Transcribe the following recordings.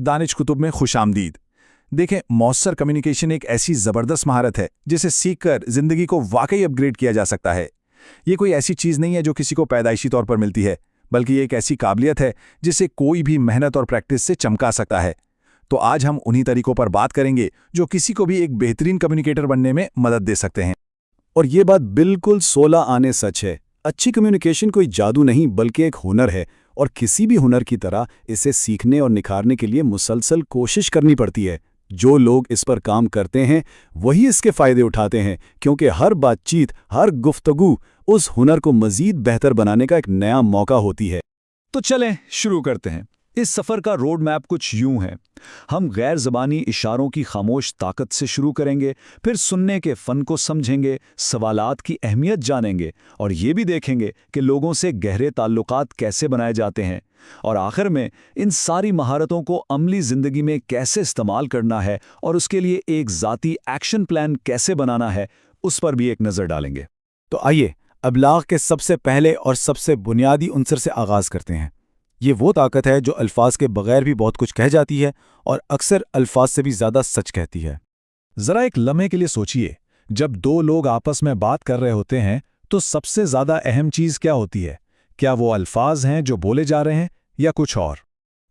दानिश कुतुब में खुश आमदीद। देखें, मौसर कम्युनिकेशन एक ऐसी ज़बरदस्त महारत है जिसे सीखकर ज़िंदगी को वाकई अपग्रेड किया जा सकता है। ये कोई ऐसी चीज़ नहीं है जो किसी को पैदाइशी तौर पर मिलती है, बल्कि ये एक ऐसी काबिलियत है जिसे कोई भी मेहनत और प्रैक्टिस से चमका सकता है। तो आज हम उन्हीं तरीकों पर बात करेंगे जो किसी को भी एक बेहतरीन कम्युनिकेटर बनने में मदद दे सकते हैं। और ये बात बिल्कुल 16 आने सच है। अच्छी कम्युनिकेशन कोई जादू नहीं बल्कि एक हुनर है, और किसी भी हुनर की तरह इसे सीखने और निखारने के लिए मुसलसल कोशिश करनी पड़ती है। जो लोग इस पर काम करते हैं वही इसके फायदे उठाते हैं, क्योंकि हर बातचीत, हर गुफ्तगू उस हुनर को मजीद बेहतर बनाने का एक नया मौका होती है। तो चलें शुरू करते हैं। इस सफ़र का रोड मैप कुछ यूं है। हम गैर ज़बानी इशारों की खामोश ताकत से शुरू करेंगे, फिर सुनने के फ़न को समझेंगे, सवालात की अहमियत जानेंगे और ये भी देखेंगे कि लोगों से गहरे ताल्लुकात कैसे बनाए जाते हैं। और आखिर में इन सारी महारतों को अमली ज़िंदगी में कैसे इस्तेमाल करना है और उसके लिए एक ज़ाती एक्शन प्लान कैसे बनाना है, उस पर भी एक नज़र डालेंगे। तो आइए अबलाग के सबसे पहले और सबसे बुनियादी उनसर से आगाज़ करते हैं। ये वो ताकत है जो अल्फाज के बगैर भी बहुत कुछ कह जाती है और अक्सर अल्फाज से भी ज़्यादा सच कहती है। ज़रा एक लम्हे के लिए सोचिए, जब दो लोग आपस में बात कर रहे होते हैं तो सबसे ज़्यादा अहम चीज़ क्या होती है? क्या वो अल्फाज हैं जो बोले जा रहे हैं या कुछ और?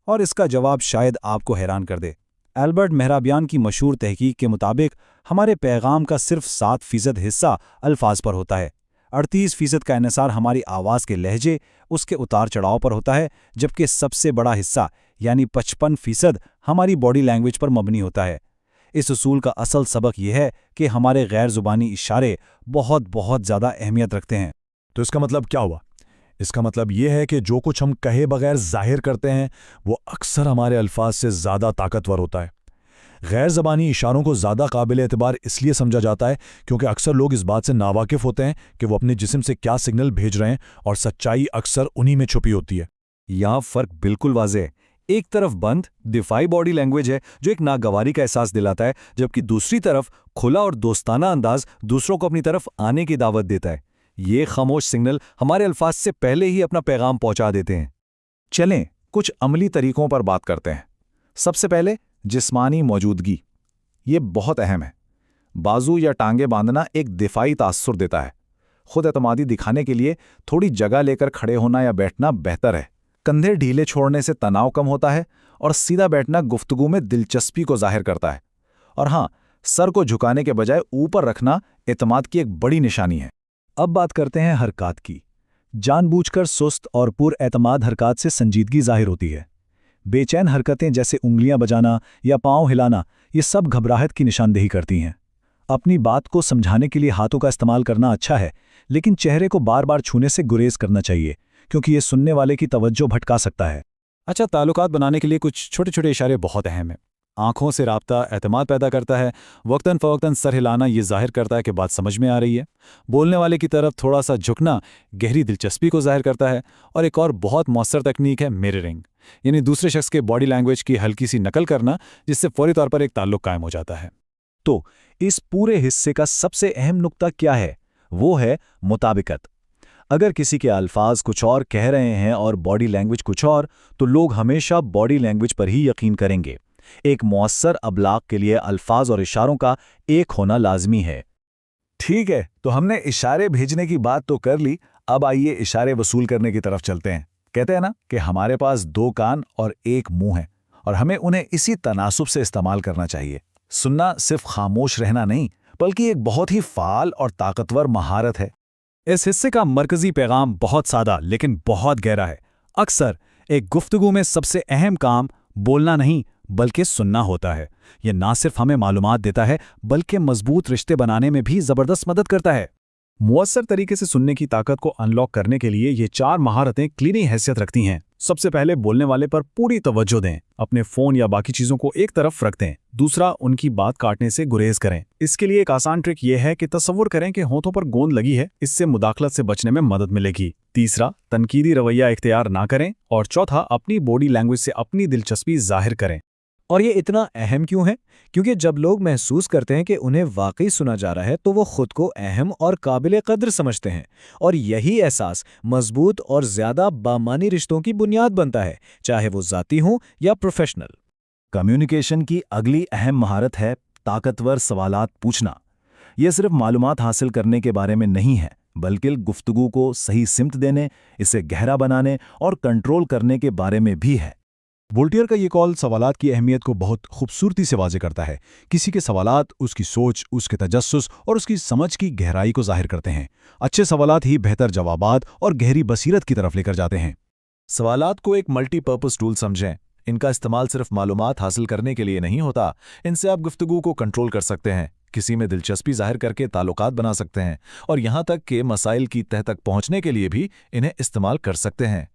और इसका जवाब शायद आपको हैरान कर दे। एल्बर्ट मेहराबियान की मशहूर तहकीक के मुताबिक हमारे पैगाम का सिर्फ 7% हिस्सा अल्फाज पर होता है। 38% का इन्हिसार हमारी आवाज़ के लहजे, उसके उतार चढ़ाव पर होता है, जबकि सबसे बड़ा हिस्सा यानी 55% हमारी बॉडी लैंग्वेज पर मबनी होता है। इस उसूल का असल सबक यह है कि हमारे गैर ज़ुबानी इशारे बहुत ज़्यादा अहमियत रखते हैं। तो इसका मतलब क्या हुआ? इसका मतलब ये है कि जो कुछ हम कहे बगैर जाहिर करते हैं वो अक्सर हमारे अल्फाज से ज़्यादा ताकतवर होता है। गैर ज़बानी इशारों को ज़्यादा काबिल एतबार इसलिए समझा जाता है क्योंकि अक्सर लोग इस बात से नावाकिफ़ होते हैं कि वो अपने जिस्म से क्या सिग्नल भेज रहे हैं, और सच्चाई अक्सर उन्हीं में छुपी होती है। यहाँ फ़र्क बिल्कुल वाज़ेह है। एक तरफ बंद दिफाई बॉडी लैंग्वेज है जो एक नागवारी का एहसास दिलाता है, जबकि दूसरी तरफ खुला और दोस्ताना अंदाज दूसरों को अपनी तरफ आने की दावत देता है। ये खामोश सिग्नल हमारे अल्फाज से पहले ही अपना पैगाम पहुंचा देते हैं। चलें कुछ अमली तरीकों पर बात करते हैं। सबसे पहले जिस्मानी मौजूदगी। ये बहुत अहम है। बाजू या टांगे बांधना एक दिफाई तासुर देता है। खुद एतमादी दिखाने के लिए थोड़ी जगह लेकर खड़े होना या बैठना बेहतर है। कंधे ढीले छोड़ने से तनाव कम होता है और सीधा बैठना गुफ्तगू में दिलचस्पी को जाहिर करता है। और हाँ, सर को झुकाने के बजाय ऊपर रखना एतमाद की एक बड़ी निशानी है। अब बात करते हैं हरकत की। जानबूझकर सुस्त और पुरएतमाद हरकत से संजीदगी जाहिर होती है। बेचैन हरकतें जैसे उंगलियां बजाना या पांव हिलाना, ये सब घबराहट की निशानदेही करती हैं। अपनी बात को समझाने के लिए हाथों का इस्तेमाल करना अच्छा है, लेकिन चेहरे को बार बार छूने से गुरेज करना चाहिए, क्योंकि ये सुनने वाले की तवज्जो भटका सकता है। अच्छा, ताल्लुकात बनाने के लिए कुछ छोटे छोटे इशारे बहुत अहम हैं। आंखों से राब्ता एतमाद पैदा करता है। वक्तन फ़वक्तन सर हिलाना ये जाहिर करता है कि बात समझ में आ रही है। बोलने वाले की तरफ थोड़ा सा झुकना गहरी दिलचस्पी को जाहिर करता है। और एक और बहुत मौसर तकनीक है मिररिंग, यानी दूसरे शख्स के बॉडी लैंग्वेज की हल्की सी नकल करना, जिससे फौरी तौर पर एक ताल्लुक कायम हो जाता है। तो इस पूरे हिस्से का सबसे अहम नुक्ता क्या है? वो है मुताबिकत। अगर किसी के अल्फाज कुछ और कह रहे हैं और बॉडी लैंग्वेज कुछ और, तो लोग हमेशा बॉडी लैंग्वेज पर ही यकीन करेंगे। एक मौसर अबलाग के लिए अल्फाज और इशारों का एक होना लाजमी है। ठीक है, तो हमने इशारे भेजने की बात तो कर ली। अब आइए इशारे वसूल करने की तरफ चलते हैं। कहते हैं ना कि हमारे पास 2 कान और 1 मुंह है, और हमें उन्हें इसी तनासुब से इस्तेमाल करना चाहिए। सुनना सिर्फ खामोश रहना नहीं, बल्कि एक बहुत ही फाल और ताकतवर महारत है। इस हिस्से का मरकजी पैगाम बहुत सादा लेकिन बहुत गहरा है। अक्सर एक गुफ्तगू में सबसे अहम काम बोलना नहीं बल्कि सुनना होता है। यह ना सिर्फ हमें मालूमात देता है, बल्कि मजबूत रिश्ते बनाने में भी ज़बरदस्त मदद करता है। मुअस्सर तरीके से सुनने की ताकत को अनलॉक करने के लिए ये 4 महारतें क्लीनी हैसियत रखती हैं। सबसे पहले बोलने वाले पर पूरी तवज्जो दें। अपने फ़ोन या बाकी चीज़ों को एक तरफ रख दें। दूसरा, उनकी बात काटने से गुरेज करें। इसके लिए एक आसान ट्रिक ये है कि तसव्वुर करें कि होंठों पर गोंद लगी है, इससे मुदाखलत से बचने में मदद मिलेगी। तीसरा, तनकीदी रवैया इख्तियार ना करें। और चौथा, अपनी बॉडी लैंग्वेज से अपनी दिलचस्पी जाहिर करें। और ये इतना अहम क्यों है? क्योंकि जब लोग महसूस करते हैं कि उन्हें वाकई सुना जा रहा है, तो वो खुद को अहम और काबिल कद्र समझते हैं। और यही एहसास मजबूत और ज़्यादा बामानी रिश्तों की बुनियाद बनता है, चाहे वो ज़ाती हों या प्रोफेशनल। कम्युनिकेशन की अगली अहम महारत है ताकतवर सवालात पूछना। यह सिर्फ मालूमात हासिल करने के बारे में नहीं है, बल्कि गुफ्तगू को सही सिमत देने, इसे गहरा बनाने और कंट्रोल करने के बारे में भी है। वोल्टेयर का ये कॉल सवालात की अहमियत को बहुत खूबसूरती से वाज़े करता है। किसी के सवालात उसकी सोच, उसके तजस्सुस और उसकी समझ की गहराई को ज़ाहिर करते हैं। अच्छे सवालात ही बेहतर जवाबात और गहरी बसीरत की तरफ लेकर जाते हैं। सवालात को एक मल्टीपर्पज़ टूल समझें। इनका इस्तेमाल सिर्फ मालूमात हासिल करने के लिए नहीं होता, इनसे आप गुफ्तगू को कंट्रोल कर सकते हैं, किसी में दिलचस्पी जाहिर करके ताल्लुकात बना सकते हैं और यहाँ तक कि मसाइल की तह तक पहुँचने के लिए भी इन्हें इस्तेमाल कर सकते हैं।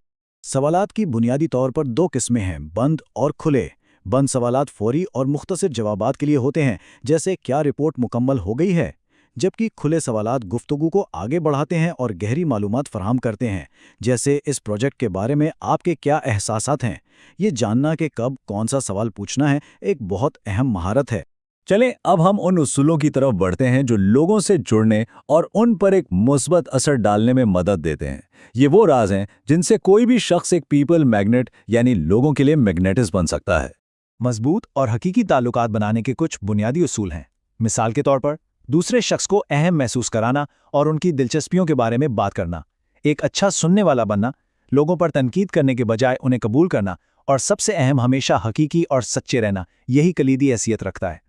सवालात की बुनियादी तौर पर दो किस्में हैं, बंद और खुले। बंद सवालात फौरी और मुख्तसर जवाबात के लिए होते हैं, जैसे क्या रिपोर्ट मुकम्मल हो गई है, जबकि खुले सवालात गुफ्तगू को आगे बढ़ाते हैं और गहरी मालूमात फराहम करते हैं, जैसे इस प्रोजेक्ट के बारे में आपके क्या एहसासात हैं। ये जानना कि कब कौन सा सवाल पूछना है एक बहुत अहम महारत है। चलें अब हम उन उसूलों की तरफ बढ़ते हैं जो लोगों से जुड़ने और उन पर एक मुस्बत असर डालने में मदद देते हैं। ये वो राज हैं जिनसे कोई भी शख्स एक पीपल मैग्नेट यानी लोगों के लिए मैग्नेटिस बन सकता है। मजबूत और हकीकी ताल्लुकात बनाने के कुछ बुनियादी उसूल हैं। मिसाल के तौर पर दूसरे शख्स को अहम महसूस कराना और उनकी दिलचस्पियों के बारे में बात करना, एक अच्छा सुनने वाला बनना, लोगों पर तनकीद करने के बजाय उन्हें कबूल करना, और सबसे अहम हमेशा हकीकी और सच्चे रहना, यही कलीदी हैसियत रखता है।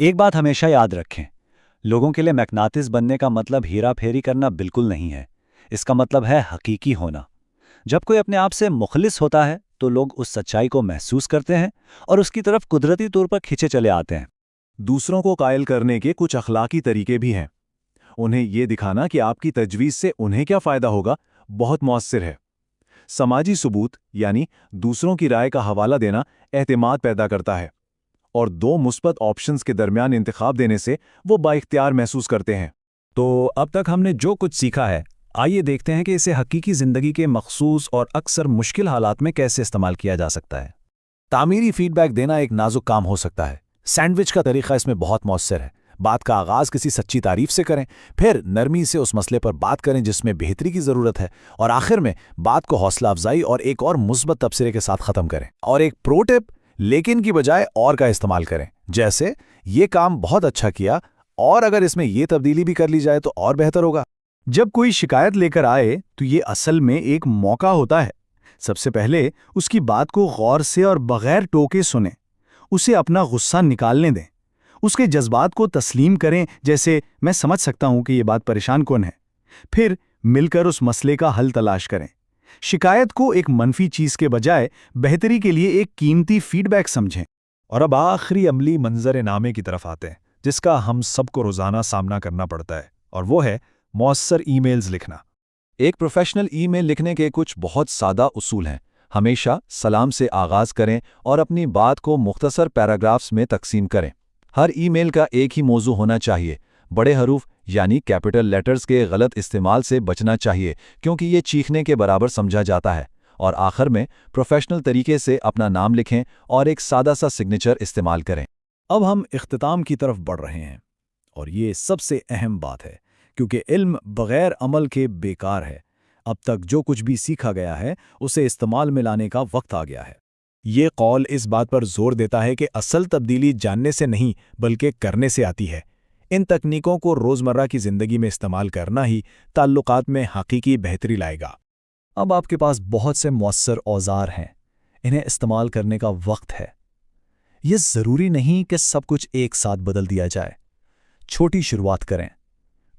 एक बात हमेशा याद रखें, लोगों के लिए मैग्नेटिस बनने का मतलब हीरा फेरी करना बिल्कुल नहीं है। इसका मतलब है हकीकी होना। जब कोई अपने आप से मुखलिस होता है तो लोग उस सच्चाई को महसूस करते हैं और उसकी तरफ कुदरती तौर पर खिंचे चले आते हैं। दूसरों को कायल करने के कुछ अखलाकी तरीके भी हैं। उन्हें ये दिखाना कि आपकी तजवीज़ से उन्हें क्या फ़ायदा होगा बहुत मौसर है। समाजी सबूत यानी दूसरों की राय का हवाला देना एतमाद पैदा करता है और दो मुस्बत ऑप्शंस के दरमियान इंतखाब देने से वो बाइख्तियार महसूस करते हैं। तो अब तक हमने जो कुछ सीखा है, आइए देखते हैं कि इसे हकीकी ज़िंदगी के मखसूस और अक्सर मुश्किल हालात में कैसे इस्तेमाल किया जा सकता है। तामीरी फीडबैक देना एक नाजुक काम हो सकता है। सैंडविच का तरीका इसमें बहुत मौसर है। बात का आगाज़ किसी सच्ची तारीफ से करें, फिर नरमी से उस मसले पर बात करें जिसमें बेहतरी की ज़रूरत है, और आखिर में बात को हौसला अफजाई और एक और मुस्बत तबसरे के साथ ख़त्म करें। और एक प्रो टिप, लेकिन की बजाय और का इस्तेमाल करें, जैसे ये काम बहुत अच्छा किया और अगर इसमें ये तब्दीली भी कर ली जाए तो और बेहतर होगा। जब कोई शिकायत लेकर आए तो ये असल में एक मौका होता है। सबसे पहले उसकी बात को गौर से और बगैर टोके सुनें, उसे अपना गुस्सा निकालने दें, उसके जज्बात को तस्लीम करें, जैसे मैं समझ सकता हूं कि ये बात परेशान कौन है। फिर मिलकर उस मसले का हल तलाश करें। शिकायत को एक मनफी चीज़ के बजाय बेहतरी के लिए एक कीमती फीडबैक समझें। और अब आखिरी अमली मंजर नामे की तरफ आते हैं, जिसका हम सबको रोज़ाना सामना करना पड़ता है, और वो है मौसर ईमेल्स लिखना। एक प्रोफेशनल ईमेल लिखने के कुछ बहुत सादा उसूल हैं। हमेशा सलाम से आगाज़ करें और अपनी बात को मुख्तसर पैराग्राफ्स में तकसीम करें। हर ईमेल का एक ही मौजू होना चाहिए। बड़े हरूफ यानी कैपिटल लेटर्स के गलत इस्तेमाल से बचना चाहिए, क्योंकि ये चीखने के बराबर समझा जाता है। और आखिर में प्रोफेशनल तरीके से अपना नाम लिखें और एक सादा सा सिग्नेचर इस्तेमाल करें। अब हम इख्तिताम की तरफ बढ़ रहे हैं, और ये सबसे अहम बात है, क्योंकि इल्म बग़ैर अमल के बेकार है। अब तक जो कुछ भी सीखा गया है उसे इस्तेमाल में लाने का वक्त आ गया है। ये कौल इस बात पर जोर देता है कि असल तब्दीली जानने से नहीं बल्कि करने से आती है। इन तकनीकों को रोज़मर्रा की ज़िंदगी में इस्तेमाल करना ही ताल्लुकात में हकीकी बेहतरी लाएगा। अब आपके पास बहुत से मौसर औज़ार हैं, इन्हें इस्तेमाल करने का वक्त है। ये ज़रूरी नहीं कि सब कुछ एक साथ बदल दिया जाए। छोटी शुरुआत करें,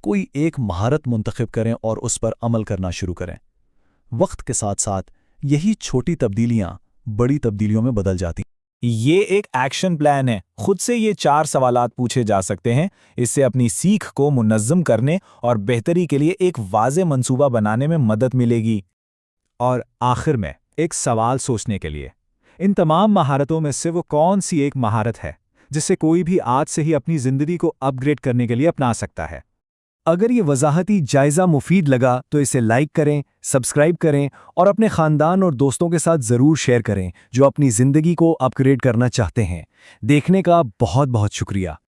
कोई एक महारत मुंतखब करें और उस पर अमल करना शुरू करें। वक्त के साथ साथ यही छोटी तब्दीलियां बड़ी तब्दीलियों में बदल जाती। ये एक एक्शन प्लान है। खुद से ये 4 सवालात पूछे जा सकते हैं। इससे अपनी सीख को मुनज़्ज़म करने और बेहतरी के लिए एक वाज़े मंसूबा बनाने में मदद मिलेगी। और आखिर में एक सवाल सोचने के लिए, इन तमाम महारतों में से वो कौन सी एक महारत है जिसे कोई भी आज से ही अपनी ज़िंदगी को अपग्रेड करने के लिए अपना सकता है? अगर ये वजाहती जायज़ा मुफीद लगा तो इसे लाइक करें, सब्सक्राइब करें और अपने ख़ानदान और दोस्तों के साथ ज़रूर शेयर करें जो अपनी ज़िंदगी को अपग्रेड करना चाहते हैं। देखने का बहुत बहुत शुक्रिया।